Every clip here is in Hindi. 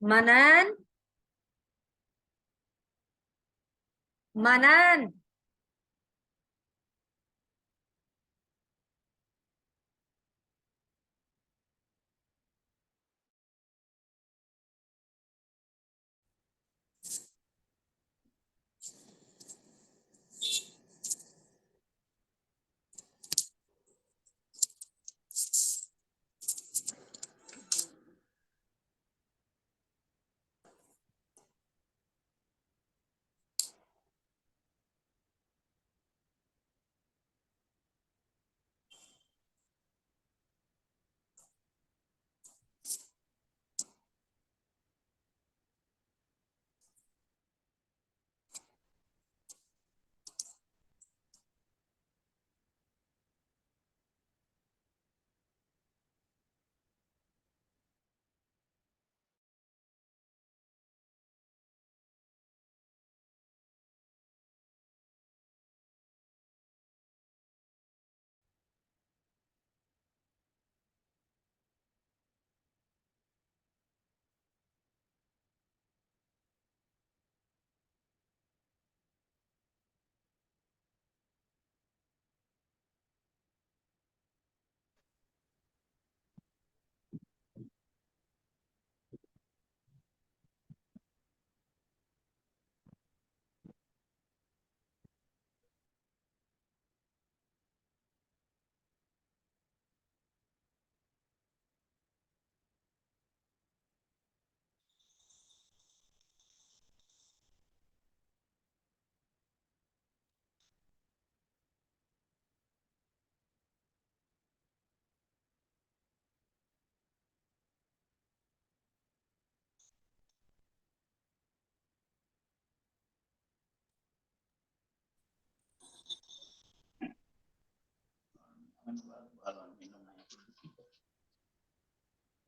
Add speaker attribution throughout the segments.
Speaker 1: मनन मनन।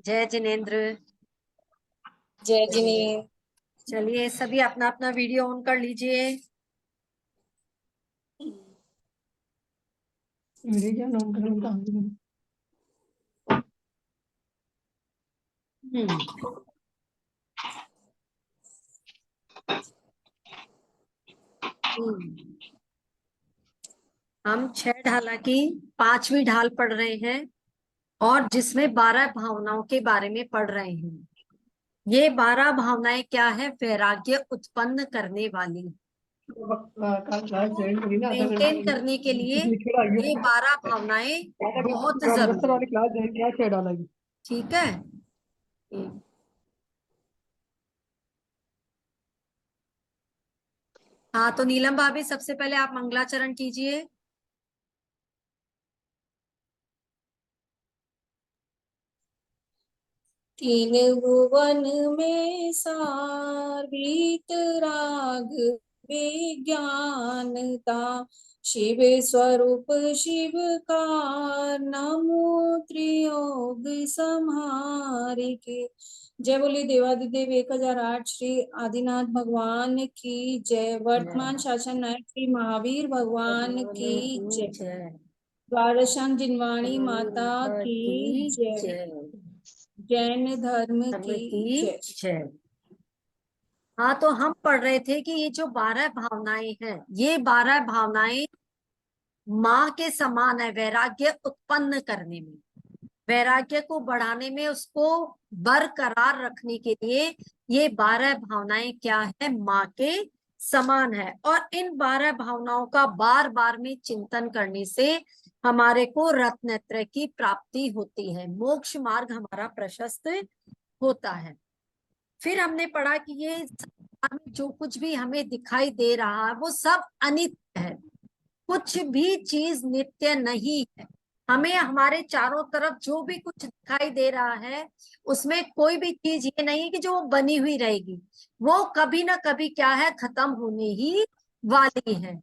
Speaker 1: जय जिनेन्द्र।
Speaker 2: जय जिनेन्द्र।
Speaker 1: चलिए सभी अपना अपना वीडियो ऑन कर लीजिए।
Speaker 3: वीडियो क्या ऑन करूँ?
Speaker 1: हम 6 ढाला की 5वीं ढाल पढ़ रहे हैं और जिसमें 12 भावनाओं के बारे में पढ़ रहे हैं। ये 12 भावनाएं क्या है? वैराग्य उत्पन्न करने वाली, मेंटेन करने के लिए ये 12 भावनाएं बहुत जरूरी। ठीक है। हाँ तो नीलम भाभी सबसे पहले आप मंगलाचरण कीजिए।
Speaker 2: तीन भुवन में सार वीतराग विज्ञानता, शिव स्वरूप शिव का नमो त्रियोग संहारिके। जय बोली देवादिदेव 1008 श्री आदिनाथ भगवान की जय। वर्तमान शासन नायक श्री महावीर भगवान की जय। द्वादशांग जिनवाणी माता की जय। जैन धर्म की जय।
Speaker 1: हाँ तो हम पढ़ रहे थे कि ये जो 12 भावनाएं हैं, ये 12 भावनाएं माँ के समान है वैराग्य उत्पन्न करने में, वैराग्य को बढ़ाने में, उसको बरकरार रखने के लिए ये 12 भावनाएं क्या है? माँ के समान है। और इन 12 भावनाओं का बार बार में चिंतन करने से हमारे को रत्नेत्र की प्राप्ति होती है, मोक्ष मार्ग हमारा प्रशस्त होता है। फिर हमने पढ़ा कि ये संसार में जो कुछ भी हमें दिखाई दे रहा है वो सब अनित्य है, कुछ भी चीज नित्य नहीं है। हमें हमारे चारों तरफ जो भी कुछ दिखाई दे रहा है उसमें कोई भी चीज ये नहीं कि जो बनी हुई रहेगी, वो कभी ना कभी क्या है? खत्म होने ही वाली है।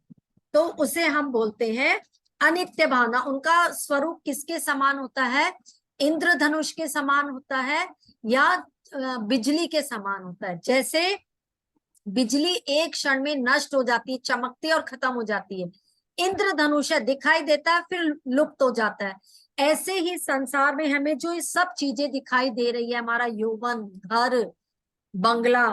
Speaker 1: तो उसे हम बोलते हैं अनित्य भावना। उनका स्वरूप किसके समान होता है? इंद्रधनुष के समान होता है या बिजली के समान होता है। जैसे बिजली एक क्षण में नष्ट हो जाती है, चमकती है और खत्म हो जाती है। इंद्रधनुष है, दिखाई देता है फिर लुप्त हो जाता है। ऐसे ही संसार में हमें जो ये सब चीजें दिखाई दे रही है, हमारा यौवन, घर, बंगला,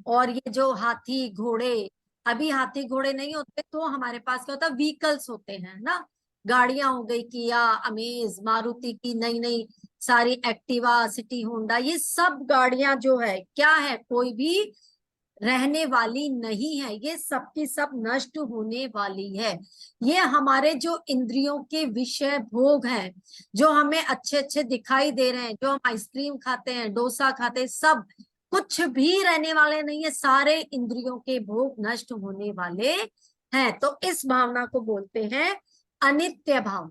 Speaker 1: और ये जो हाथी घोड़े, अभी हाथी घोड़े नहीं होते तो हमारे पास क्या होता है, व्हीकल्स होते हैं ना, गाड़ियां हो गई, किया, अमेज, मारुति की नई नई सारी, एक्टिवा, सिटी होंडा, ये सब गाड़ियां जो है क्या है, कोई भी रहने वाली नहीं है, ये सब की सब नष्ट होने वाली है। ये हमारे जो इंद्रियों के विषय भोग हैं, जो हमें अच्छे अच्छे दिखाई दे रहे हैं, जो हम आइसक्रीम खाते हैं, डोसा खाते हैं, सब कुछ भी रहने वाले नहीं है, सारे इंद्रियों के भोग नष्ट होने वाले हैं। तो इस भावना को बोलते हैं अनित्य भाव।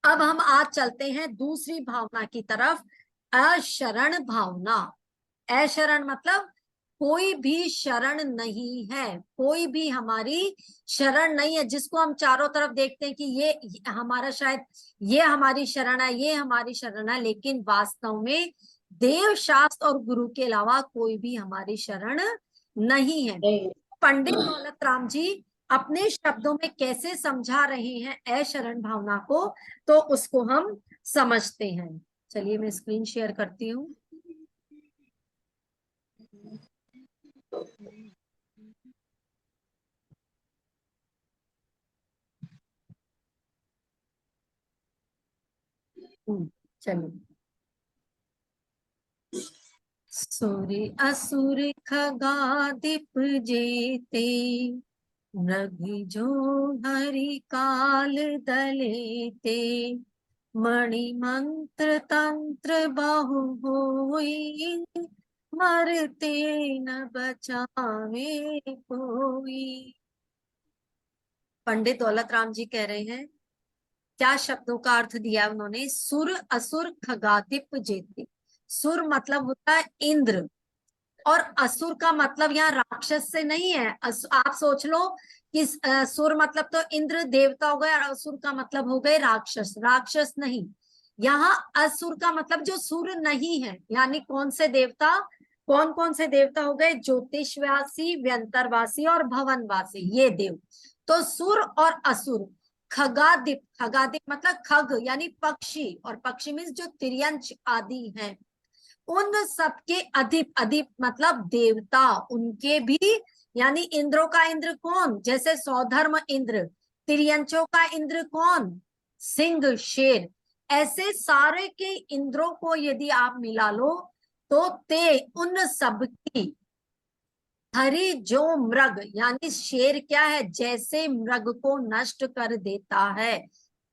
Speaker 1: अब हम आज चलते हैं दूसरी भावना की तरफ, अशरण भावना। अशरण मतलब कोई भी शरण नहीं है, कोई भी हमारी शरण नहीं है, जिसको हम चारों तरफ देखते हैं कि ये हमारा, शायद ये हमारी शरण है, ये हमारी शरण है, लेकिन वास्तव में देव शास्त्र और गुरु के अलावा कोई भी हमारी शरण नहीं है। पंडित दौलत राम जी अपने शब्दों में कैसे समझा रहे हैं अशरण भावना को, तो उसको हम समझते हैं। चलिए मैं स्क्रीन शेयर करती हूँ। चलिए। सूर्य असुर खगादिप जेते, मृग जो हरि काल दलेते, मणि मंत्र तंत्र बहु होई, मरते न बचावे कोई। पंडित दौलत राम जी कह रहे हैं, क्या शब्दों का अर्थ दिया उन्होंने, सुर असुर खगादिप जेते। सुर मतलब होता है इंद्र, और असुर का मतलब यहाँ राक्षस से नहीं है। आप सोच लो कि सुर मतलब तो इंद्र देवता हो गए, और असुर का मतलब हो गए राक्षस, राक्षस नहीं। यहाँ असुर का मतलब जो सुर नहीं है, यानी कौन से देवता, कौन कौन से देवता हो गए, ज्योतिषवासी, व्यंतरवासी और भवनवासी, ये देव। तो सुर और असुर, खगादिप, खगादिप मतलब खग यानी पक्षी, और पक्षी मीन्स जो तिर्यंच आदि हैं, उन सबके अधिप, अधिप मतलब देवता, उनके भी, यानी इंद्रों का इंद्र कौन, जैसे सौधर्म इंद्र, तिर्यंचों का इंद्र कौन, सिंह, शेर, ऐसे सारे के इंद्रों को यदि आप मिला लो तो ते उन सब की, हरि जो मृग यानी शेर क्या है, जैसे मृग को नष्ट कर देता है,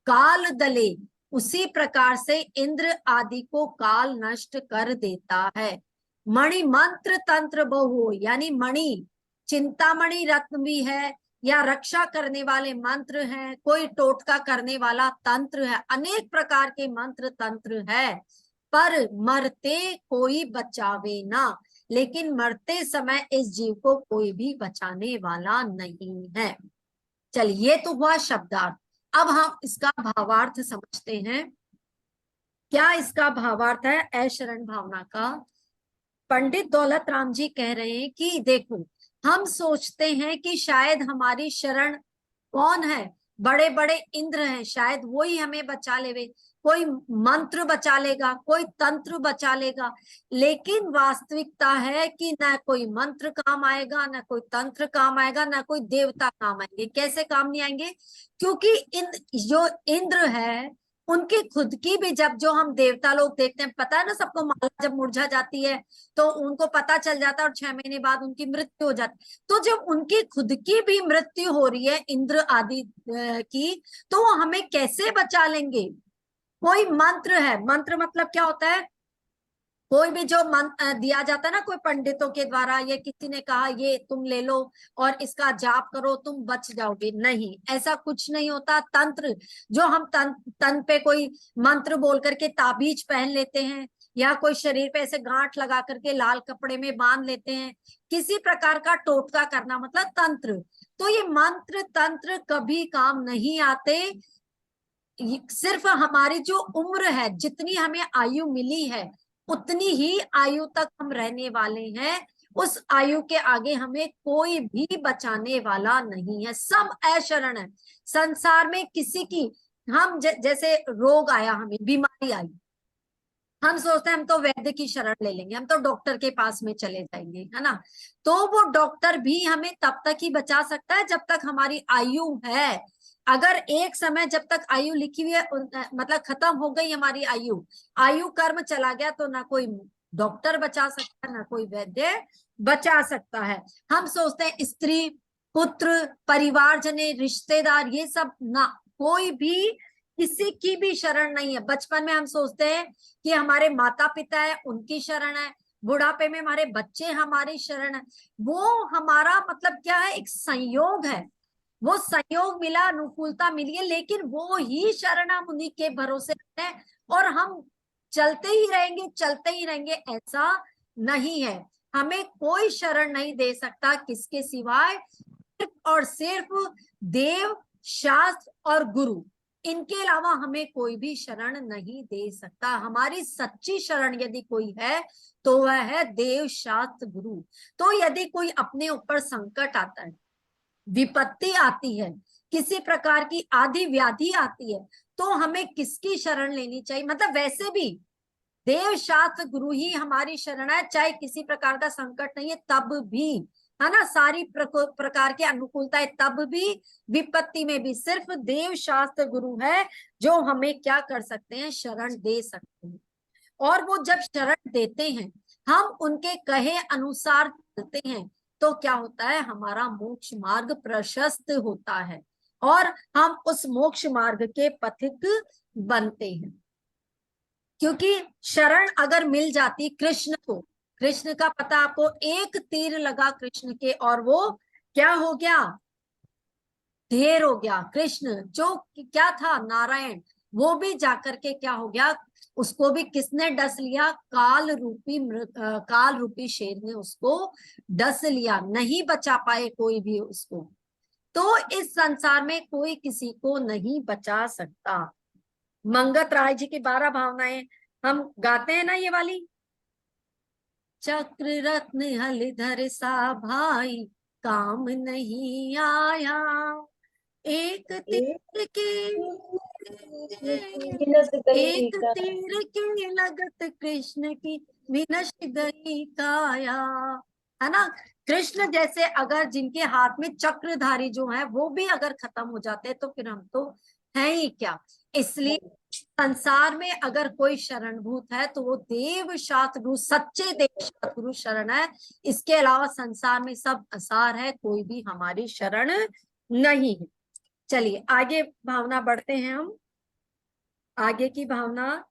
Speaker 1: काल दले उसी प्रकार से इंद्र आदि को काल नष्ट कर देता है। मणि मंत्र तंत्र बहु, यानी मणि चिंतामणि रत्न भी है, या रक्षा करने वाले मंत्र हैं, कोई टोटका करने वाला तंत्र है, अनेक प्रकार के मंत्र तंत्र है, पर मरते कोई बचावे ना, लेकिन मरते समय इस जीव को कोई भी बचाने वाला नहीं है। चलिए, ये तो हुआ शब्दार्थ। अब हम इसका भावार्थ समझते हैं। क्या इसका भावार्थ है अशरण भावना का? पंडित दौलत राम जी कह रहे हैं कि देखो, हम सोचते हैं कि शायद हमारी शरण कौन है, बड़े बड़े इंद्र हैं, शायद वो ही हमें बचा लेवे, कोई मंत्र बचा लेगा, कोई तंत्र बचा लेगा, लेकिन वास्तविकता है कि ना कोई मंत्र काम आएगा, ना कोई तंत्र काम आएगा, ना कोई देवता काम आएंगे। कैसे काम नहीं आएंगे? क्योंकि इन जो इंद्र है, उनकी खुद की भी, जब जो हम देवता लोग देखते हैं, पता है ना सबको, माला जब मुरझा जाती है तो उनको पता चल जाता है, और 6 महीने बाद उनकी मृत्यु हो जाती है। तो जब उनकी खुद की भी मृत्यु हो रही है इंद्र आदि की, तो वो हमें कैसे बचा लेंगे? कोई मंत्र है, मंत्र मतलब क्या होता है, कोई भी जो मंत्र दिया जाता है ना, कोई पंडितों के द्वारा, या किसी ने कहा ये तुम ले लो और इसका जाप करो तुम बच जाओगे, नहीं, ऐसा कुछ नहीं होता। तंत्र, जो हम तन पे कोई मंत्र बोल करके ताबीज पहन लेते हैं, या कोई शरीर पे ऐसे गांठ लगा करके लाल कपड़े में बांध लेते हैं, किसी प्रकार का टोटका करना मतलब तंत्र। तो ये मंत्र तंत्र कभी काम नहीं आते। सिर्फ हमारी जो उम्र है, जितनी हमें आयु मिली है, उतनी ही आयु तक हम रहने वाले हैं। उस आयु के आगे हमें कोई भी बचाने वाला नहीं है, सब अशरण है। संसार में किसी की, हम जैसे रोग आया, हमें बीमारी आई, हम सोचते हैं हम तो वैद्य की शरण ले लेंगे, हम तो डॉक्टर के पास में चले जाएंगे, है ना। तो वो डॉक्टर भी हमें तब तक ही बचा सकता है जब तक हमारी आयु है। अगर एक समय जब तक आयु लिखी हुई है मतलब खत्म हो गई हमारी आयु, आयु कर्म चला गया, तो ना कोई डॉक्टर बचा सकता है ना कोई वैद्य बचा सकता है। हम सोचते हैं स्त्री पुत्र परिवारजने रिश्तेदार ये सब ना, कोई भी किसी की भी शरण नहीं है। बचपन में हम सोचते हैं कि हमारे माता पिता है उनकी शरण है, बुढ़ापे में हमारे बच्चे हमारी शरण है। वो हमारा मतलब क्या है, एक संयोग है, वो संयोग मिला, अनुकूलता मिली है, लेकिन वो ही शरण हम उन्हीं के भरोसे हैं और हम चलते ही रहेंगे चलते ही रहेंगे, ऐसा नहीं है। हमें कोई शरण नहीं दे सकता किसके सिवाय, सिर्फ और सिर्फ देव शास्त्र और गुरु, इनके अलावा हमें कोई भी शरण नहीं दे सकता। हमारी सच्ची शरण यदि कोई है तो वह है देव शास्त्र गुरु। तो यदि कोई अपने ऊपर संकट आता है, विपत्ति आती है, किसी प्रकार की आदि व्याधि आती है, तो हमें किसकी शरण लेनी चाहिए? मतलब वैसे भी देव शास्त्र गुरु ही हमारी शरण है, चाहे किसी प्रकार का संकट नहीं है तब भी, है ना, सारी प्रकार की अनुकूलता है तब भी, विपत्ति में भी सिर्फ देव शास्त्र गुरु है जो हमें क्या कर सकते हैं, शरण दे सकते हैं। और वो जब शरण देते हैं, हम उनके कहे अनुसार चलते हैं, तो क्या होता है, हमारा मोक्ष मार्ग प्रशस्त होता है और हम उस मोक्ष मार्ग के पथिक बनते हैं। क्योंकि शरण अगर मिल जाती कृष्ण को, कृष्ण का पता आपको, एक तीर लगा कृष्ण के और वो क्या हो गया, ढेर हो गया। कृष्ण जो क्या था, नारायण, वो भी जाकर के क्या हो गया, उसको भी किसने डस लिया, काल रूपी शेर ने उसको डस लिया, नहीं बचा पाए कोई भी उसको। तो इस संसार में कोई किसी को नहीं बचा सकता। मंगत राय जी की 12 भावनाएं हम गाते हैं ना, ये वाली, चक्र रत्न हलधर सा भाई काम नहीं आया, एक तीर के
Speaker 2: विनस गई
Speaker 1: एक
Speaker 2: का
Speaker 1: तीर की लगत कृष्ण की विनश गई काया, है ना। कृष्ण जैसे अगर जिनके हाथ में चक्रधारी जो है वो भी अगर खत्म हो जाते हैं तो फिर हम तो है ही क्या। इसलिए संसार में अगर कोई शरणभूत है तो वो देव शास्त्र गुरु, सच्चे देव शास्त्र गुरु शरण है। इसके अलावा संसार में सब असार है, कोई भी हमारी शरण नहीं है। चलिए आगे भावना बढ़ते हैं हम। आगे की भावना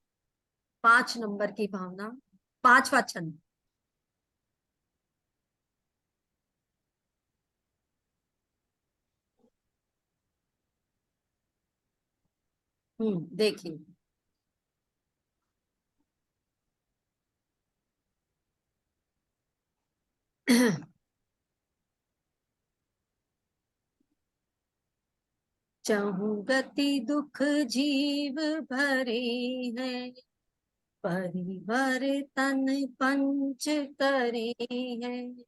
Speaker 1: 5 नंबर की भावना, 5वां छंद। देखिए चाहूं गति दुख जीव भरे हैं, परिवर्तन पंच करे हैं,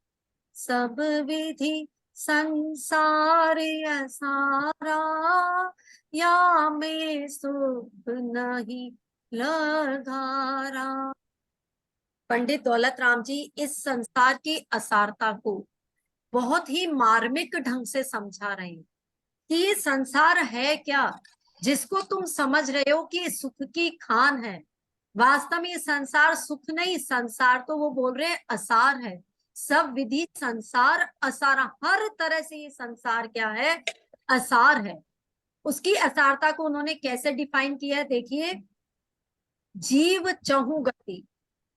Speaker 1: सब विधि संसार असारा, या में सुख नहीं लगारा। पंडित दौलत राम जी इस संसार की असारता को बहुत ही मार्मिक ढंग से समझा रहे हैं कि ये संसार है क्या, जिसको तुम समझ रहे हो कि सुख की खान है, वास्तव में ये संसार सुख नहीं, संसार तो वो बोल रहे हैं असार है। सब विधि संसार असारा, हर तरह से ये संसार क्या है, असार है। उसकी असारता को उन्होंने कैसे डिफाइन किया है, देखिए, जीव चहु गति,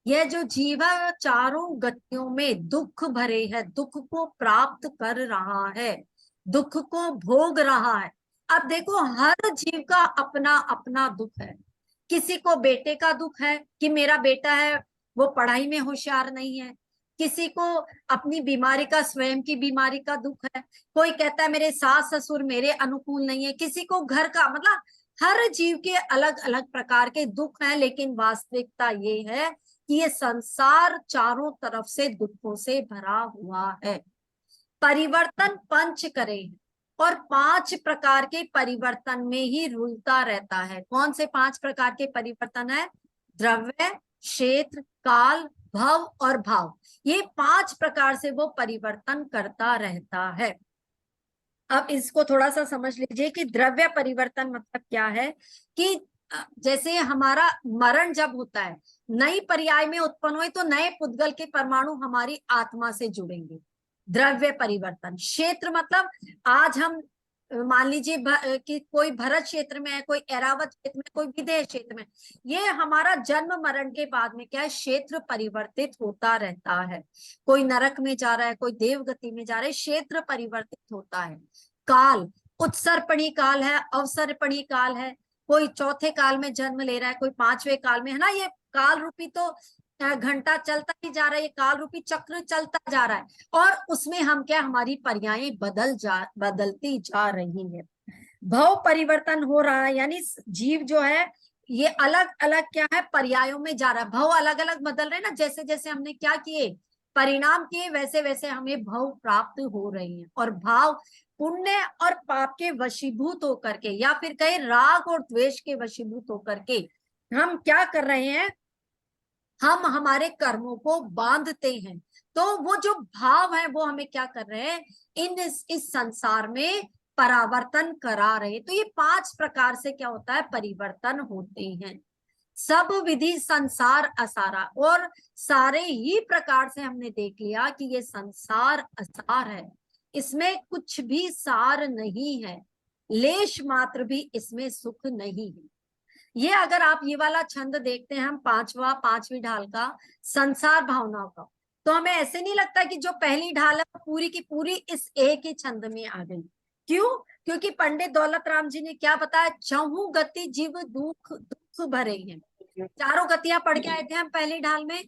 Speaker 1: यह जो जीव है चारों गतियों में दुख भरे है, दुख को प्राप्त कर रहा है, दुख को भोग रहा है। अब देखो हर जीव का अपना अपना दुख है। किसी को बेटे का दुख है कि मेरा बेटा है वो पढ़ाई में होशियार नहीं है, किसी को अपनी बीमारी का, स्वयं की बीमारी का दुख है, कोई कहता है मेरे सास ससुर मेरे अनुकूल नहीं है, किसी को घर का, मतलब हर जीव के अलग अलग प्रकार के दुख हैं। लेकिन वास्तविकता ये है कि ये संसार चारों तरफ से दुखों से भरा हुआ है। परिवर्तन पंच करे और 5 प्रकार के परिवर्तन में ही रुलता रहता है। कौन से 5 प्रकार के परिवर्तन है? द्रव्य, क्षेत्र, काल, भव और भाव, ये 5 प्रकार से वो परिवर्तन करता रहता है। अब इसको थोड़ा सा समझ लीजिए कि द्रव्य परिवर्तन मतलब क्या है कि जैसे हमारा मरण जब होता है, नई पर्याय में उत्पन्न हुए तो नए पुद्गल के परमाणु हमारी आत्मा से जुड़ेंगे, द्रव्य परिवर्तन। क्षेत्र मतलब आज हम मान लीजिए कि कोई भरत क्षेत्र में है, कोई ऐरावत क्षेत्र में, कोई विदेह क्षेत्र में, ये हमारा जन्म मरण के बाद में क्या है, क्षेत्र परिवर्तित होता रहता है। कोई नरक में जा रहा है, कोई देवगति में जा रहा है, क्षेत्र परिवर्तित होता है। काल, उत्सर्पणी काल है, अवसर्पणी काल है, कोई चौथे काल में जन्म ले रहा है, कोई 5वें काल में, है ना। ये काल रूपी तो घंटा चलता ही जा रहा है, ये काल रूपी चक्र चलता जा रहा है, और उसमें हम क्या, हमारी पर्यायें बदलती जा रही है। भव परिवर्तन हो रहा है, यानी जीव जो है ये अलग अलग क्या है, पर्यायों में जा रहा है। भव अलग अलग बदल रहे हैं ना, जैसे जैसे हमने क्या किए, परिणाम किए, वैसे वैसे हमें भव प्राप्त हो रही है। और भाव पुण्य और पाप के वशीभूत होकर के, या फिर कहे राग और द्वेष के वशीभूत होकर के हम क्या कर रहे हैं, हम हमारे कर्मों को बांधते हैं। तो वो जो भाव है वो हमें क्या कर रहे हैं, इस संसार में परावर्तन करा रहे। तो ये 5 प्रकार से क्या होता है, परिवर्तन होते हैं। सब विधि संसार असारा, और सारे ही प्रकार से हमने देख लिया कि ये संसार असार है, इसमें कुछ भी सार नहीं है, लेश मात्र भी इसमें सुख नहीं है। ये अगर आप ये वाला छंद देखते हैं, हम 5वीं ढाल का संसार भावनाओं का, तो हमें ऐसे नहीं लगता कि जो पहली ढाल है पूरी की पूरी इस एक ही छंद में आ गई। क्यों? क्योंकि पंडित दौलत राम जी ने क्या बताया, चहु गति जीव दुख दुख भरे हैं। 4 गतियां पढ़ के आए थे हम पहली ढाल में,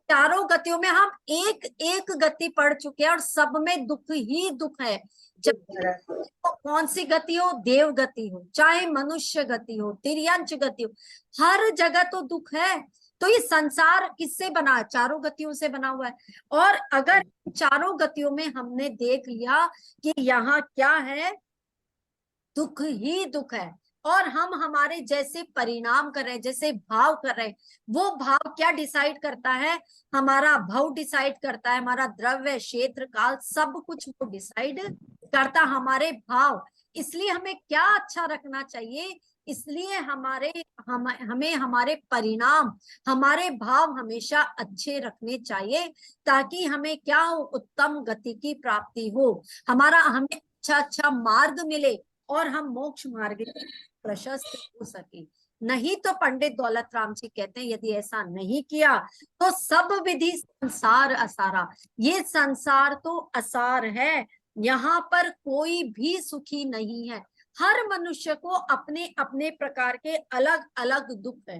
Speaker 1: 4 गतियों में हम एक एक गति पढ़ चुके हैं, और सब में दुख ही दुख है। जब तो कौन सी गति हो, देव गति हो, चाहे मनुष्य गति हो, तिर्यंच गति हो, हर जगह तो दुख है। तो ये संसार किससे बना है, 4 गतियों से बना हुआ है। और अगर 4 गतियों में हमने देख लिया कि यहाँ क्या है, दुख ही दुख है, और हम हमारे जैसे परिणाम कर रहे हैं, जैसे भाव कर रहे हैं, वो भाव क्या डिसाइड करता है, हमारा भाव डिसाइड करता है, हमारा द्रव्य, क्षेत्र, काल, सब कुछ वो डिसाइड करता हमारे भाव। इसलिए हमें क्या अच्छा रखना चाहिए, इसलिए हमें हमारे परिणाम, हमारे भाव हमेशा अच्छे रखने चाहिए, ताकि हमें क्या हो, उत्तम गति की प्राप्ति हो, हमें अच्छा अच्छा मार्ग मिले, और हम मोक्ष मार्ग प्रशस्त हो सके। नहीं तो पंडित दौलत राम जी कहते हैं, यदि ऐसा नहीं किया तो सब विधि संसार असारा, ये संसार तो असार है, यहाँ पर कोई भी सुखी नहीं है। हर मनुष्य को अपने अपने प्रकार के अलग अलग दुख है।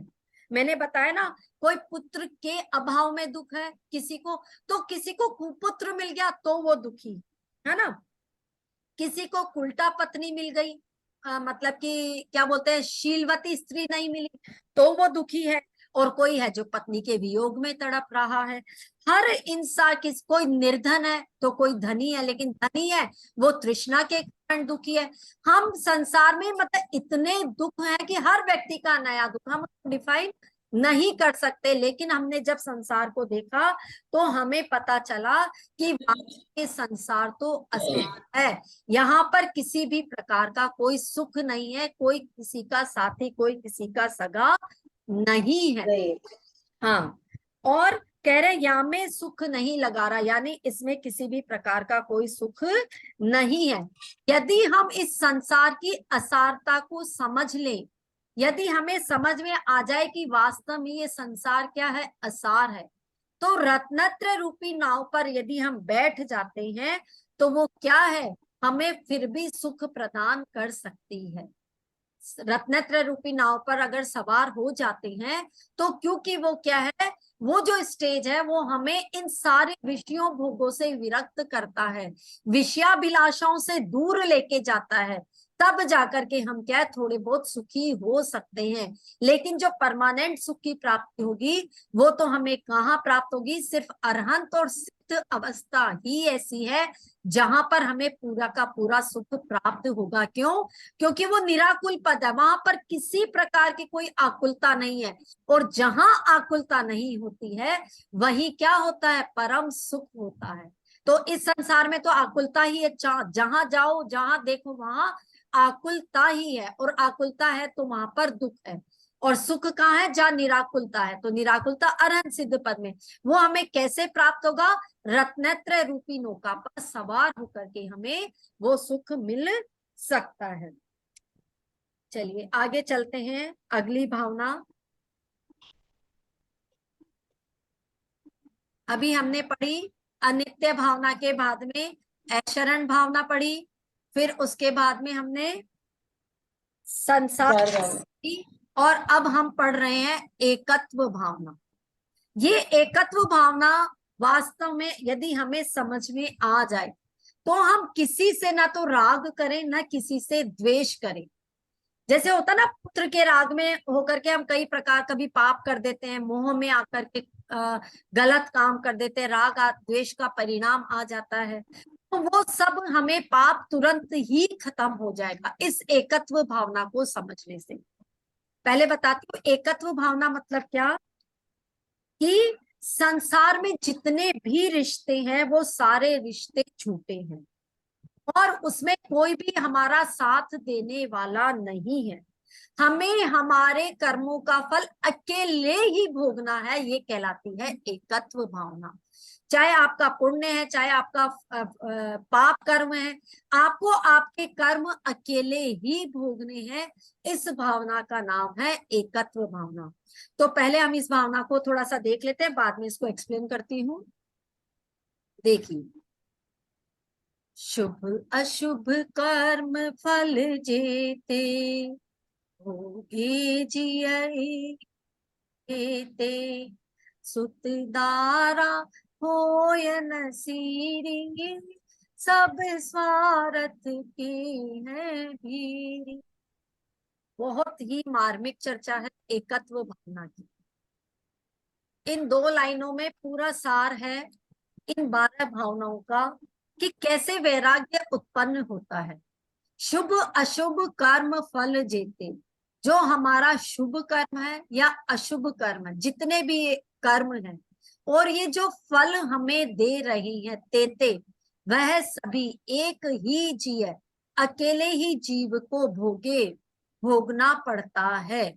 Speaker 1: मैंने बताया ना, कोई पुत्र के अभाव में दुख है किसी को, तो किसी को कुपुत्र मिल गया तो वो दुखी है ना, किसी को उल्टा पत्नी मिल गई, मतलब कि क्या बोलते हैं, शीलवती स्त्री नहीं मिली तो वो दुखी है, और कोई है जो पत्नी के वियोग में तड़प रहा है। हर इंसान कोई निर्धन है तो कोई धनी है, लेकिन धनी है वो तृष्णा के कारण दुखी है। हम संसार में मतलब इतने दुख हैं कि हर व्यक्ति का नया दुख हम डिफाइन नहीं कर सकते। लेकिन हमने जब संसार को देखा तो हमें पता चला कि ये संसार तो असार है, यहाँ पर किसी भी प्रकार का कोई सुख नहीं है, कोई किसी का साथी, कोई किसी का सगा नहीं है। हाँ, और कह रहे यहाँ में सुख नहीं लगा रहा, यानी इसमें किसी भी प्रकार का कोई सुख नहीं है। यदि हम इस संसार की असारता को समझ लें, यदि हमें समझ में आ जाए कि वास्तव में ये संसार क्या है, असार है, तो रत्नत्र रूपी नाव पर यदि हम बैठ जाते हैं तो वो क्या है, हमें फिर भी सुख प्रदान कर सकती है। रत्नत्र रूपी नाव पर अगर सवार हो जाते हैं तो क्योंकि वो क्या है, वो जो स्टेज है वो हमें इन सारे विषयों भोगों से विरक्त करता है, विषयाभिलाषाओं से दूर लेके जाता है, तब जाकर के हम क्या है थोड़े बहुत सुखी हो सकते हैं। लेकिन जो परमानेंट सुख की प्राप्ति होगी वो तो हमें कहाँ प्राप्त होगी, सिर्फ अरहंत और सिद्ध अवस्था ही ऐसी है जहां पर हमें पूरा का पूरा सुख प्राप्त होगा। क्यों? क्योंकि वो निराकुल पद है, वहां पर किसी प्रकार की कोई आकुलता नहीं है। और जहां आकुलता नहीं होती है वही क्या होता है, परम सुख होता है। तो इस संसार में तो आकुलता ही है, जहां जाओ जहां देखो वहां आकुलता ही है, और आकुलता है तो वहां पर दुख है। और सुख कहाँ है, जहाँ निराकुलता है। तो निराकुलता अरहंत सिद्ध पद में, वो हमें कैसे प्राप्त होगा, रत्नत्रय रूपी नौका पर सवार होकर के हमें वो सुख मिल सकता है। चलिए आगे चलते हैं, अगली भावना। अभी हमने पढ़ी अनित्य भावना के बाद में ऐशरण भावना पढ़ी, फिर उसके बाद में हमने संसार
Speaker 2: बार बार
Speaker 1: की, और अब हम पढ़ रहे हैं एकत्व भावना। ये एकत्व भावना वास्तव में यदि हमें समझ में आ जाए तो हम किसी से ना तो राग करें ना किसी से द्वेष करें। जैसे होता ना, पुत्र के राग में होकर के हम कई प्रकार कभी पाप कर देते हैं, मोह में आकर के गलत काम कर देते हैं, राग द्वेष का परिणाम आ जाता है, तो वो सब हमें पाप तुरंत ही खत्म हो जाएगा इस एकत्व भावना को समझने से। पहले बताती हूँ एकत्व भावना मतलब क्या, कि संसार में जितने भी रिश्ते हैं वो सारे रिश्ते झूठे हैं, और उसमें कोई भी हमारा साथ देने वाला नहीं है। हमें हमारे कर्मों का फल अकेले ही भोगना है, ये कहलाती है एकत्व भावना। चाहे आपका पुण्य है, चाहे आपका पाप कर्म है, आपको आपके कर्म अकेले ही भोगने हैं। इस भावना का नाम है एकत्व भावना। तो पहले हम इस भावना को थोड़ा सा देख लेते हैं, बाद में इसको एक्सप्लेन करती हूँ। देखिए, शुभ अशुभ कर्म फल जेते, भोगे जियई ते, सुत दारा होय न सीरी, सब स्वार्थ के हैं भीरी। बहुत ही मार्मिक चर्चा है एकत्व भावना की। इन 2 लाइनों में पूरा सार है इन 12 भावनाओं का, कि कैसे वैराग्य उत्पन्न होता है। शुभ अशुभ कर्म फल जेते, जो हमारा शुभ कर्म है या अशुभ कर्म है, जितने भी कर्म हैं, और ये जो फल हमें दे रही है तेते, वह सभी एक ही जीव, अकेले ही जीव को भोगना पड़ता है।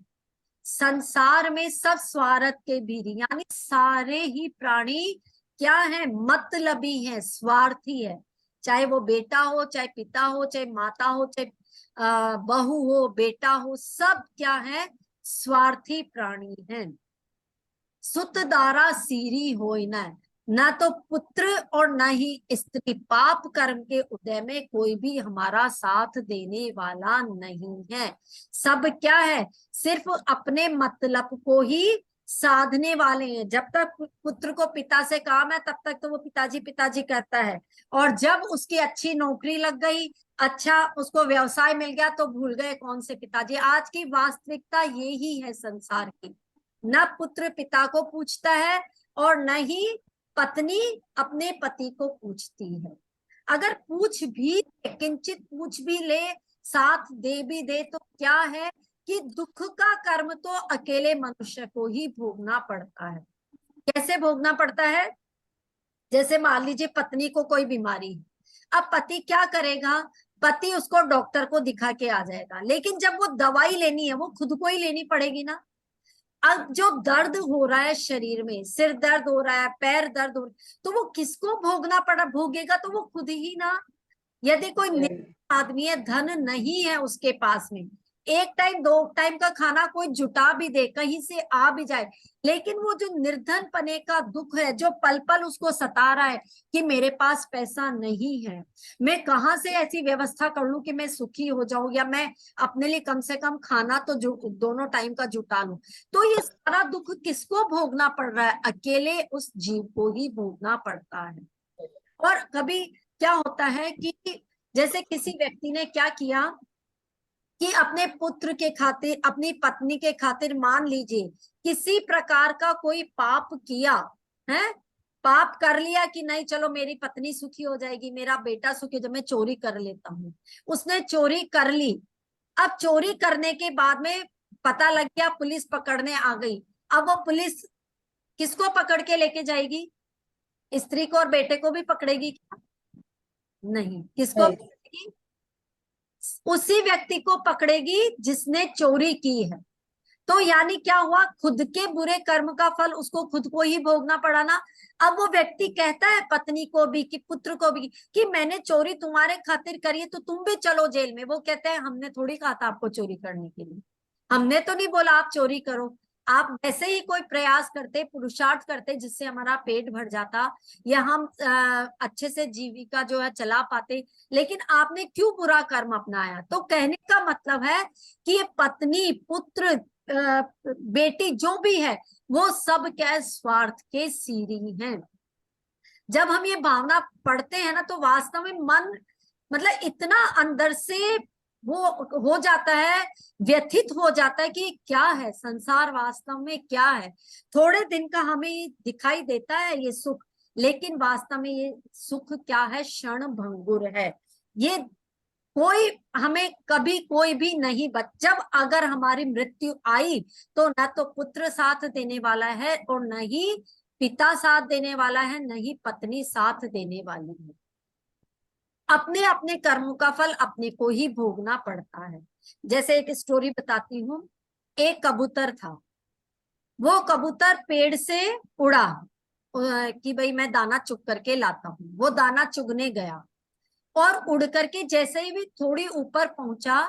Speaker 1: संसार में सब स्वार्थ के भीरी, यानी सारे ही प्राणी क्या है, मतलबी है, स्वार्थी है। चाहे वो बेटा हो, चाहे पिता हो, चाहे माता हो, चाहे बहू हो, बेटा हो, सब क्या है, स्वार्थी प्राणी हैं। सुत दारा सीरी होय न तो पुत्र और न ही स्त्री, पाप कर्म के उदय में कोई भी हमारा साथ देने वाला नहीं है। सब क्या है, सिर्फ अपने मतलब को ही साधने वाले हैं। जब तक पुत्र को पिता से काम है तब तक तो वो पिताजी पिताजी करता है, और जब उसकी अच्छी नौकरी लग गई, अच्छा उसको व्यवसाय मिल गया, तो भूल गए कौन से पिताजी। आज की वास्तविकता ये ही है संसार की। न पुत्र पिता को पूछता है और न ही पत्नी अपने पति को पूछती है। अगर पूछ भी किंचित पूछ भी ले, साथ दे भी दे, तो क्या है कि दुख का कर्म तो अकेले मनुष्य को ही भोगना पड़ता है। कैसे भोगना पड़ता है, जैसे मान लीजिए पत्नी को कोई बीमारी है, अब पति क्या करेगा, पति उसको डॉक्टर को दिखा के आ जाएगा, लेकिन जब वो दवाई लेनी है वो खुद को ही लेनी पड़ेगी ना। अब जो दर्द हो रहा है शरीर में, सिर दर्द हो रहा है, पैर दर्द हो रहा है, तो वो किसको भोगेगा, तो वो खुद ही ना। यदि कोई निर्धन आदमी है, धन नहीं है उसके पास में, एक टाइम 2 टाइम का खाना कोई जुटा भी दे, कहीं से आ भी जाए, लेकिन वो जो निर्धन पने का दुख है जो पल पल उसको सता रहा है कि मेरे पास पैसा नहीं है, मैं कहाँ से ऐसी व्यवस्था कर लूं कि मैं सुखी हो जाऊं, या मैं अपने लिए कम से कम खाना तो दोनों टाइम का जुटा लूं, तो ये सारा दुख किसको भोगना पड़ रहा है, अकेले उस जीव को ही भोगना पड़ता है। और कभी क्या होता है कि जैसे किसी व्यक्ति ने क्या किया, कि अपने पुत्र के खातिर, अपनी पत्नी के खातिर, मान लीजिए किसी प्रकार का कोई पाप किया है, पाप कर लिया कि नहीं चलो मेरी पत्नी सुखी हो जाएगी, मेरा बेटा सुखी हो जाए, मैं चोरी कर लेता हूँ। उसने चोरी कर ली। अब चोरी करने के बाद में पता लग गया, पुलिस पकड़ने आ गई। अब वो पुलिस किसको पकड़ के लेके जाएगी? स्त्री को और बेटे को भी पकड़ेगी क्या? नहीं। किसको पकड़ेगी? उसी व्यक्ति को पकड़ेगी जिसने चोरी की है। तो यानी क्या हुआ, खुद के बुरे कर्म का फल उसको खुद को ही भोगना पड़ा ना। अब वो व्यक्ति कहता है पत्नी को भी कि पुत्र को भी कि मैंने चोरी तुम्हारे खातिर करी है तो तुम भी चलो जेल में। वो कहते हैं हमने थोड़ी कहा था आपको चोरी करने के लिए, हमने तो नहीं बोला आप चोरी करो। आप वैसे ही कोई प्रयास करते, पुरुषार्थ करते जिससे हमारा पेट भर जाता या हम अच्छे से जीविका जो है चला पाते, लेकिन आपने क्यों बुरा कर्म अपनाया? तो कहने का मतलब है कि ये पत्नी, पुत्र, बेटी जो भी है वो सब क्या स्वार्थ के सीरी हैं। जब हम ये भावना पढ़ते हैं ना तो वास्तव में मन मतलब इतना अंदर से वो हो जाता है, व्यथित हो जाता है कि क्या है संसार, वास्तव में क्या है। थोड़े दिन का हमें दिखाई देता है ये सुख, लेकिन वास्तव में ये सुख क्या है? क्षण भंगुर है। ये कोई हमें कभी कोई भी नहीं जब अगर हमारी मृत्यु आई तो न तो पुत्र साथ देने वाला है और न ही पिता साथ देने वाला है, न ही पत्नी साथ देने वाली है। अपने अपने कर्मों का फल अपने को ही भोगना पड़ता है। जैसे एक स्टोरी बताती हूँ। एक कबूतर था, वो कबूतर पेड़ से उड़ा कि भाई मैं दाना चुग करके लाता हूँ। वो दाना चुगने गया और उड़ करके जैसे ही भी थोड़ी ऊपर पहुंचा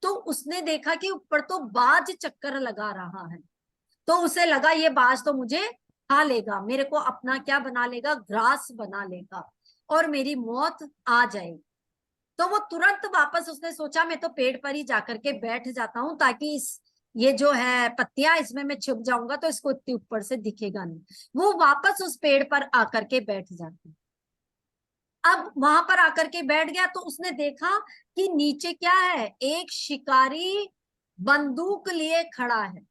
Speaker 1: तो उसने देखा कि ऊपर तो बाज चक्कर लगा रहा है। तो उसे लगा ये बाज तो मुझे खा लेगा, मेरे को अपना क्या बना लेगा, ग्रास बना लेगा और मेरी मौत आ जाएगी। तो वो तुरंत वापस, उसने सोचा मैं तो पेड़ पर ही जाकर के बैठ जाता हूँ ताकि इस ये जो है पत्तियां, इसमें मैं छुप जाऊंगा तो इसको इतनी ऊपर से दिखेगा नहीं। वो वापस उस पेड़ पर आकर के बैठ जाता है। अब वहां पर आकर के बैठ गया तो उसने देखा कि नीचे क्या है, एक शिकारी बंदूक लिए खड़ा है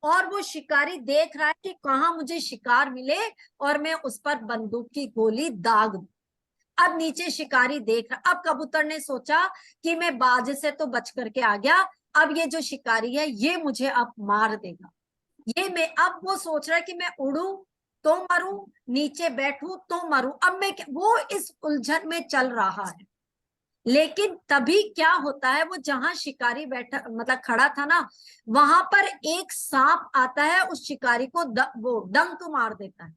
Speaker 1: और वो शिकारी देख रहा है कि कहाँ मुझे शिकार मिले और मैं उस पर बंदूक की गोली दाग दूं। अब नीचे शिकारी देख रहा। अब कबूतर ने सोचा कि मैं बाज से तो बच करके आ गया, अब ये जो शिकारी है ये मुझे अब मार देगा। ये मैं, अब वो सोच रहा है कि मैं उड़ूं तो मरूं, नीचे बैठूं तो मरूं। अब मैं वो इस उलझन में चल रहा है। लेकिन तभी क्या होता है, वो जहां शिकारी बैठा मतलब खड़ा था ना, वहां पर एक सांप आता है, उस शिकारी को वो डंक मार देता है।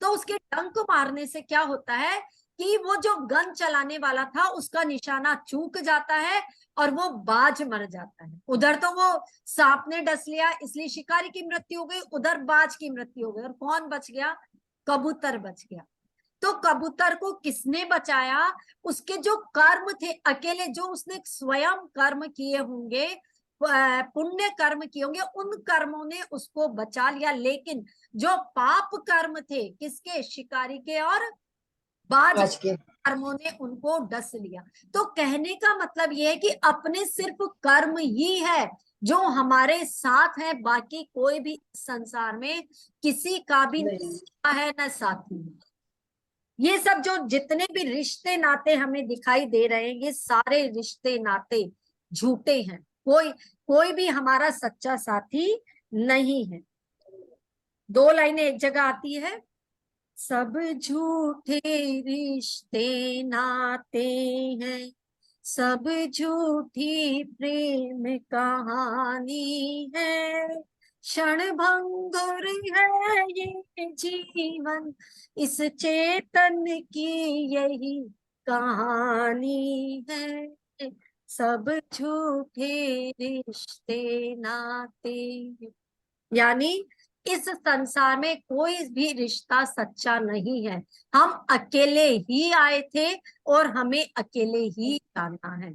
Speaker 1: तो उसके डंक मारने से क्या होता है कि वो जो गन चलाने वाला था उसका निशाना चूक जाता है और वो बाज मर जाता है। उधर तो वो सांप ने डस लिया इसलिए शिकारी की मृत्यु हो गई, उधर बाज की मृत्यु हो गई। और कौन बच गया? कबूतर बच गया। तो कबूतर को किसने बचाया? उसके जो कर्म थे अकेले, जो उसने स्वयं कर्म किए होंगे, पुण्य कर्म किए होंगे, उन कर्मों ने उसको बचा लिया। लेकिन जो पाप कर्म थे किसके? शिकारी के और बाज
Speaker 3: आज के
Speaker 1: कर्मों ने उनको डस लिया। तो कहने का मतलब यह है कि अपने सिर्फ कर्म ही है जो हमारे साथ है, बाकी कोई भी संसार में किसी का भी
Speaker 3: नहीं।
Speaker 1: है न साथी है। ये सब जो जितने भी रिश्ते नाते हमें दिखाई दे रहे हैं, ये सारे रिश्ते नाते झूठे हैं। कोई कोई भी हमारा सच्चा साथी नहीं है। दो लाइनें एक जगह आती है, सब झूठे रिश्ते नाते हैं, सब झूठी प्रेम कहानी है, क्षण भंगुर है ये जीवन, इस चेतन की यही कहानी है, सब झूठे रिश्ते नाते हैं। यानी इस संसार में कोई भी रिश्ता सच्चा नहीं है। हम अकेले ही आए थे और हमें अकेले ही जाना है।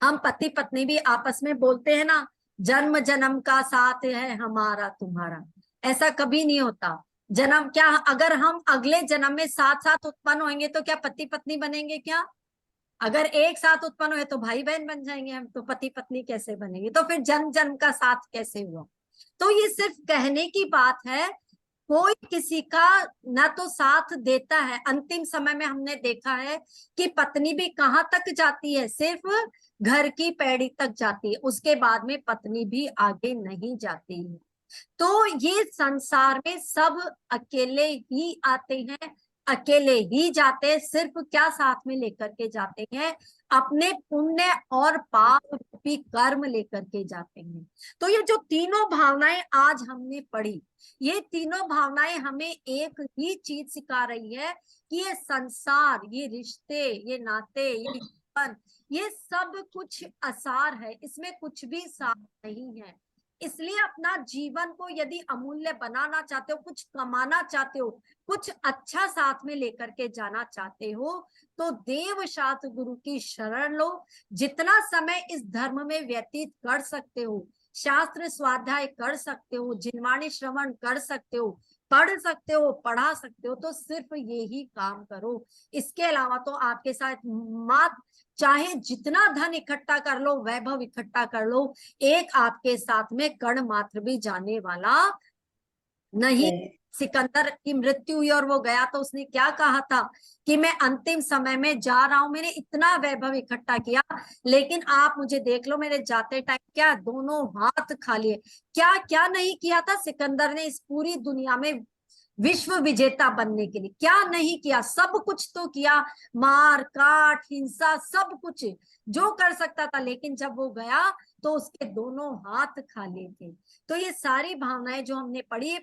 Speaker 1: हम पति पत्नी भी आपस में बोलते हैं ना, जन्म जन्म का साथ है हमारा तुम्हारा। ऐसा कभी नहीं होता। जन्म क्या, अगर हम अगले जन्म में साथ साथ उत्पन्न होंगे तो क्या पति पत्नी बनेंगे क्या? अगर एक साथ उत्पन्न हुए तो भाई बहन बन जाएंगे हम, तो पति पत्नी कैसे बनेंगे? तो फिर जन्म जन्म का साथ कैसे हुआ? तो ये सिर्फ कहने की बात है, कोई किसी का ना तो साथ देता है। अंतिम समय में हमने देखा है कि पत्नी भी कहाँ तक जाती है, सिर्फ घर की पैड़ी तक जाती है, उसके बाद में पत्नी भी आगे नहीं जाती है। तो ये संसार में सब अकेले ही आते हैं, अकेले ही जाते हैं। सिर्फ क्या साथ में लेकर के जाते हैं? अपने पुण्य और पाप रूपी कर्म लेकर के जाते हैं। तो ये जो तीनों भावनाएं आज हमने पढ़ी, ये तीनों भावनाएं हमें एक ही चीज सिखा रही है कि ये संसार, ये रिश्ते, ये नाते, ये जीवन, ये सब कुछ असार है, इसमें कुछ भी सार नहीं है। इसलिए अपना जीवन को यदि अमूल्य बनाना चाहते हो, कुछ कमाना चाहते हो, कुछ अच्छा साथ में लेकर के जाना चाहते हो, तो देव शास्त्र गुरु की शरण लो। जितना समय इस धर्म में व्यतीत कर सकते हो, शास्त्र स्वाध्याय कर सकते हो, जिनवाणी श्रवण कर सकते हो, पढ़ सकते हो, पढ़ा सकते हो, तो सिर्फ ये ही काम करो। इसके अलावा तो आपके साथ मात चाहे जितना धन इकट्ठा कर लो, वैभव इकट्ठा कर लो, एक आपके साथ में कण मात्र भी जाने वाला नहीं। सिकंदर की मृत्यु हुई और वो गया, तो उसने क्या कहा था कि मैं अंतिम समय में जा रहा हूं, मैंने इतना वैभव इकट्ठा किया, लेकिन आप मुझे देख लो, मेरे जाते टाइम क्या दोनों हाथ खाली है। क्या क्या नहीं किया था सिकंदर ने इस पूरी दुनिया में विश्व विजेता बनने के लिए? क्या नहीं किया? सब कुछ तो किया, मार काट हिंसा सब कुछ जो कर सकता था, लेकिन जब वो गया तो उसके दोनों हाथ खाली थे। तो ये सारी भावनाएं जो हमने पढ़ी,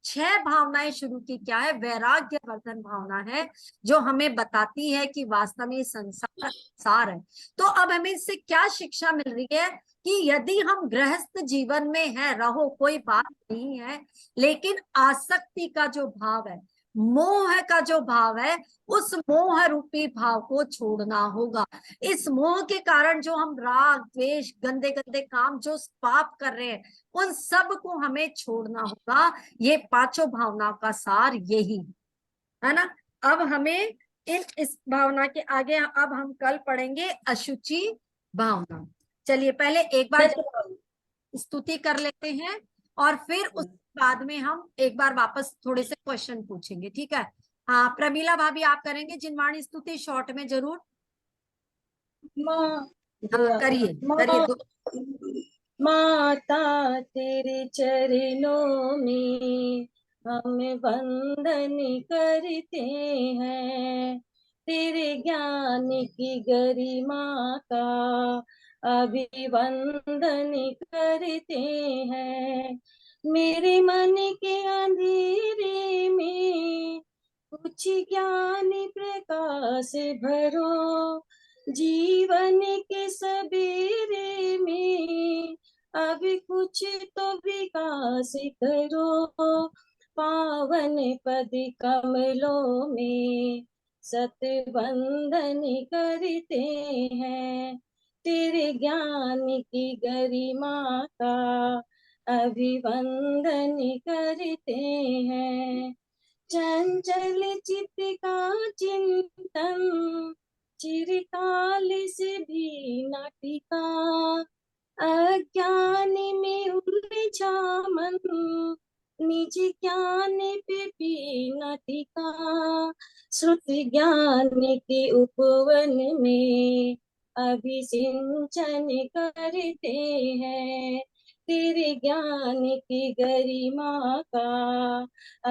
Speaker 1: 6 भावनाएं शुरू की, क्या है? वैराग्य वर्धन भावना है, जो हमें बताती है कि वास्तव में संसार सार है। तो अब हमें इससे क्या शिक्षा मिल रही है कि यदि हम गृहस्थ जीवन में है, रहो, कोई बात नहीं है, लेकिन आसक्ति का जो भाव है, मोह का जो भाव है, उस मोह रूपी भाव को छोड़ना होगा। इस मोह के कारण जो हम राग द्वेष गंदे गंदे काम जो पाप कर रहे हैं, उन सब को हमें छोड़ना होगा। ये पांचों भावनाओं का सार यही है ना। अब हमें इस भावना के आगे अब हम कल पढ़ेंगे अशुचि भावना। चलिए पहले एक बार स्तुति कर लेते हैं, और फिर उसके बाद में हम एक बार वापस थोड़े से क्वेश्चन पूछेंगे, ठीक है? हाँ प्रमीला भाभी, आप करेंगे जिनवाणी स्तुति शॉर्ट में जरूर।
Speaker 2: माँ
Speaker 1: हाँ करिए
Speaker 2: माँ
Speaker 1: करिए।
Speaker 2: माता तेरे चरणों में हम वंदन करते हैं, तेरे ज्ञान की गरिमा का अभिवंदन करते हैं। मेरे मन के अंधेरे में कुछ ज्ञान प्रकाश भरो, जीवन के सबेरे में अब कुछ तो विकास करो। पावन पद कमलों में सतवंदन करते हैं, तेरे ज्ञान की गरिमा का अभिवंदन करते हैं। चंचल चित्त का चिंतन चिरकाल से भी न टिका, अज्ञान में उलझा मन निज ज्ञान पे भी न टिका। श्रुति ज्ञान के उपवन में अभिसिंचन करते हैं, तेरे ज्ञान की गरिमा का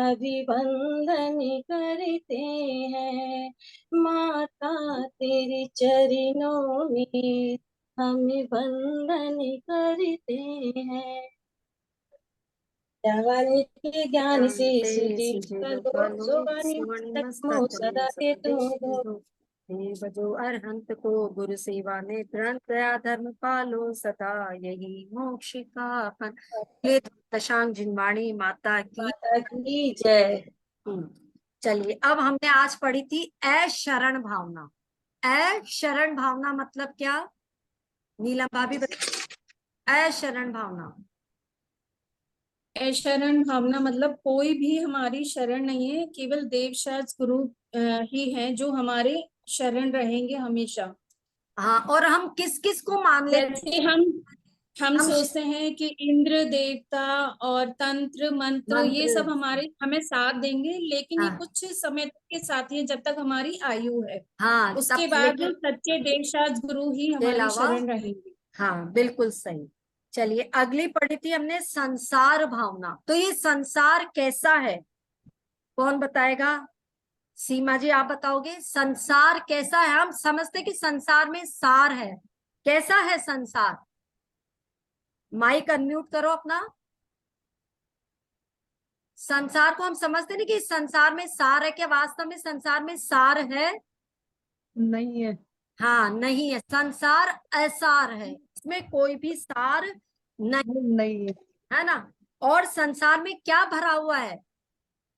Speaker 2: अभिवंदन करते हैं। माता तेरे चरणों में हम वंदन करते हैं। ज्ञानी के ज्ञान से सुजीव करो, सोगानी मस्तक मोह सदा दे तुम।
Speaker 1: बजो अरहंत को गुरु सेवा ने प्रण दया धर्म पालो सदा, यही मोक्ष का अपन। ये दशांग जिनवाणी माता की
Speaker 2: माता की जय।
Speaker 1: चलिए अब हमने आज पढ़ी थी अशरण भावना। अशरण भावना मतलब क्या? नीलम भाभी बताइए, अशरण भावना।
Speaker 2: शरण भावना मतलब कोई भी हमारी शरण नहीं है, केवल देव शास्त्र गुरु ही है जो हमारे शरण रहेंगे हमेशा।
Speaker 1: हाँ, और हम किस किस को मान लेते हैं?
Speaker 2: जैसे हम
Speaker 1: हम
Speaker 2: सोचते हैं कि इंद्र देवता और तंत्र मंत्र ये
Speaker 1: मंत्र,
Speaker 2: सब हमें साथ देंगे, लेकिन ये
Speaker 1: हाँ
Speaker 2: कुछ समय तक के साथ ही है, जब तक हमारी आयु है।
Speaker 1: हाँ, तब
Speaker 2: उसके बाद
Speaker 1: लेकिन
Speaker 2: सच्चे देवशास्त्र गुरु ही
Speaker 1: के
Speaker 2: हमारी
Speaker 1: अलावा,
Speaker 2: शरण रहेंगे।
Speaker 1: हाँ बिल्कुल सही। चलिए अगली पढ़ी थी हमने संसार भावना। तो ये संसार कैसा है, कौन बताएगा? सीमा जी आप बताओगे संसार कैसा है? हम समझते कि संसार में सार है, कैसा है संसार? माइक अनम्यूट करो अपना। संसार को हम समझते नहीं कि इस संसार में सार है, क्या वास्तव में संसार में सार है?
Speaker 3: नहीं है।
Speaker 1: हाँ नहीं है, संसार असार है, इसमें कोई भी सार नहीं,
Speaker 3: नहीं है।
Speaker 1: है ना। और संसार में क्या भरा हुआ है?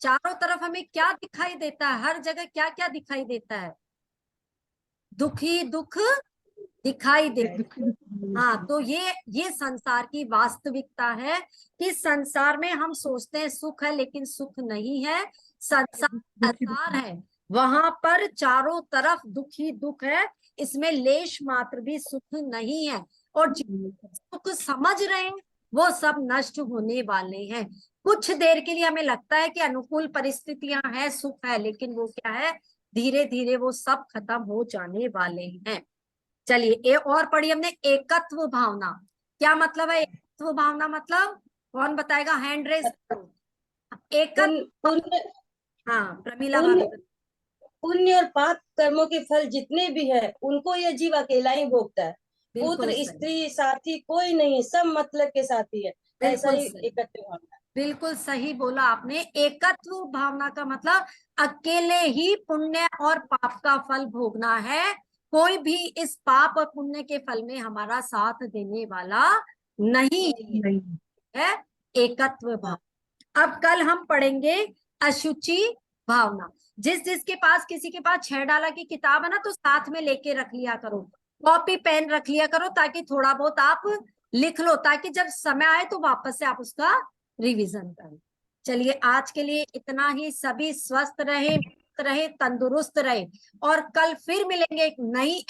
Speaker 1: चारों तरफ हमें क्या दिखाई देता है? हर जगह क्या क्या दिखाई देता है? दुख ही दुख दिखाई देता है। हाँ, तो ये संसार की वास्तविकता है कि संसार में हम सोचते हैं सुख है, लेकिन सुख नहीं है। संसार असार है, वहां पर चारों तरफ दुख ही दुख है, इसमें लेश मात्र भी सुख नहीं है। और जो सुख समझ रहे हैं वो सब नष्ट होने वाले हैं। कुछ देर के लिए हमें लगता है कि अनुकूल परिस्थितियां हैं, सुख है, लेकिन वो क्या है, धीरे धीरे वो सब खत्म हो जाने वाले हैं। चलिए एक और पढ़ी हमने, एकत्व भावना। क्या मतलब है एकत्व भावना? मतलब कौन बताएगा? हैंड रेस करो। एकत्व,
Speaker 2: पुण्य
Speaker 1: हाँ प्रमीला
Speaker 2: पुण्य
Speaker 1: भाभी।
Speaker 2: पुण्य और पाप कर्मों के फल जितने भी है उनको यह जीव अकेला ही भोगता है।
Speaker 1: बिल्कुल
Speaker 2: पुत्र
Speaker 1: सही,
Speaker 2: स्त्री साथी कोई नहीं, सब मतलब के साथी है। ऐसा
Speaker 1: बिल्कुल
Speaker 2: ही
Speaker 1: सही,
Speaker 2: एकत्व भावना है।
Speaker 1: बिल्कुल सही बोला आपने। एकत्व भावना का मतलब अकेले ही पुण्य और पाप का फल भोगना है, कोई भी इस पाप और पुण्य के फल में हमारा साथ देने वाला नहीं
Speaker 3: नहीं।
Speaker 1: है। एकत्व भाव। अब कल हम पढ़ेंगे अशुचि भावना। जिसके पास, किसी के पास 6 डाला की किताब है ना, तो साथ में लेके रख लिया करो, कॉपी पेन रख लिया करो, ताकि थोड़ा बहुत आप लिख लो, ताकि जब समय आए तो वापस से आप उसका रिवीजन करें। चलिए आज के लिए इतना ही। सभी स्वस्थ रहे, तंदुरुस्त रहे, और कल फिर मिलेंगे एक नई